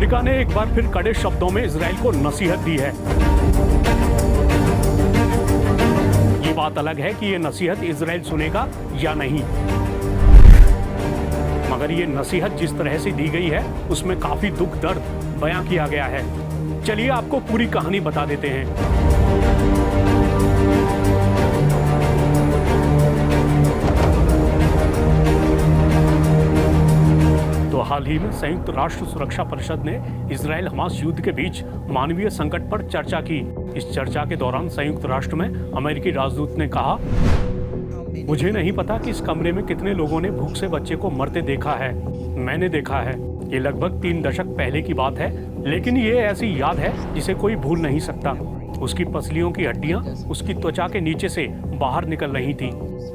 America ने एक बार फिर कड़े शब्दों में इजराइल को नसीहत दी है। ये बात अलग है कि ये नसीहत इजराइल सुनेगा या नहीं, मगर ये नसीहत जिस तरह से दी गई है उसमें काफी दुख दर्द बयां किया गया है। चलिए आपको पूरी कहानी बता देते हैं। तो हाल ही में संयुक्त राष्ट्र सुरक्षा परिषद ने इजराइल हमास युद्ध के बीच मानवीय संकट पर चर्चा की। इस चर्चा के दौरान संयुक्त राष्ट्र में अमेरिकी राजदूत ने कहा, मुझे नहीं पता कि इस कमरे में कितने लोगों ने भूख से बच्चे को मरते देखा है। मैंने देखा है। ये लगभग 3 दशक पहले की बात है, लेकिन ये ऐसी याद है जिसे कोई भूल नहीं सकता। उसकी पसलियों की हड्डियां उसकी त्वचा के नीचे से बाहर निकल रही थी।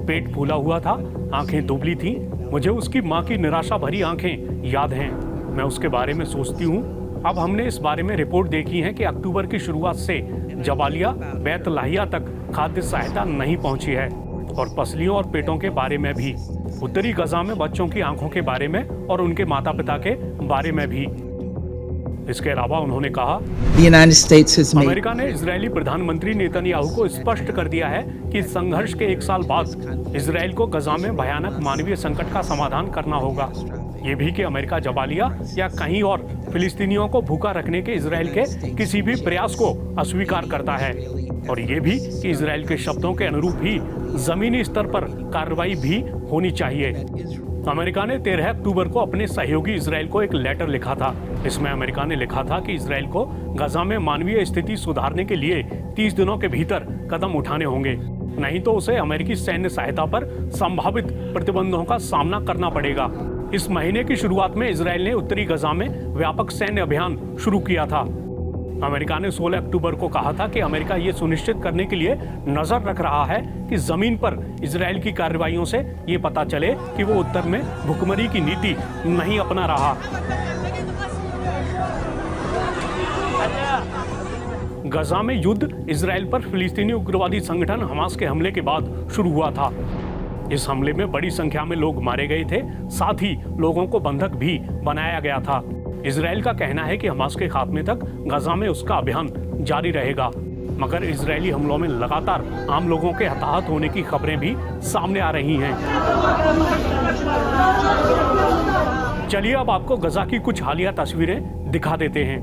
पेट फूला हुआ था, आंखें दुबली थीं। मुझे उसकी माँ की निराशा भरी आंखें याद हैं। मैं उसके बारे में सोचती हूँ। अब हमने इस बारे में रिपोर्ट देखी है कि अक्टूबर की शुरुआत से जबालिया बैत लाहिया तक खाद्य सहायता नहीं पहुंची है, और पसलियों और पेटों के बारे में भी। उत्तरी गजा में बच्चों की आंखों के बारे में और उनके माता पिता के बारे में भी। इसके अलावा उन्होंने कहा, अमेरिका ने इजरायली प्रधानमंत्री नेतन्याहू को स्पष्ट कर दिया है कि संघर्ष के 1 साल बाद इजराइल को गजा में भयानक मानवीय संकट का समाधान करना होगा। ये भी कि अमेरिका जबालिया या कहीं और फिलिस्तीनियों को भूखा रखने के इजराइल के किसी भी प्रयास को अस्वीकार करता है, और ये भी कि इजराइल के शब्दों के अनुरूप ही जमीनी स्तर पर कार्रवाई भी होनी चाहिए। अमेरिका ने 13 अक्टूबर को अपने सहयोगी इजराइल को एक लेटर लिखा था। इसमें अमेरिका ने लिखा था कि इजराइल को गजा में मानवीय स्थिति सुधारने के लिए 30 दिनों के भीतर कदम उठाने होंगे, नहीं तो उसे अमेरिकी सैन्य सहायता पर संभावित प्रतिबंधों का सामना करना पड़ेगा। इस महीने की शुरुआत में इजराइल ने उत्तरी गजा में व्यापक सैन्य अभियान शुरू किया था। अमेरिका ने 16 अक्टूबर को कहा था कि अमेरिका ये सुनिश्चित करने के लिए नजर रख रहा है कि जमीन पर इजराइल की कार्रवाइयों से ये पता चले कि वो उत्तर में भुखमरी की नीति नहीं अपना रहा। गजा में युद्ध इजराइल पर फिलिस्तीनी उग्रवादी संगठन हमास के हमले के बाद शुरू हुआ था। इस हमले में बड़ी संख्या में लोग मारे गए थे, साथ ही लोगों को बंधक भी बनाया गया था। इजराइल का कहना है कि हमास के खात्मे तक गजा में उसका अभियान जारी रहेगा, मगर इजरायली हमलों में लगातार आम लोगों के हताहत होने की खबरें भी सामने आ रही हैं। चलिए अब आपको गजा की कुछ हालिया तस्वीरें दिखा देते हैं।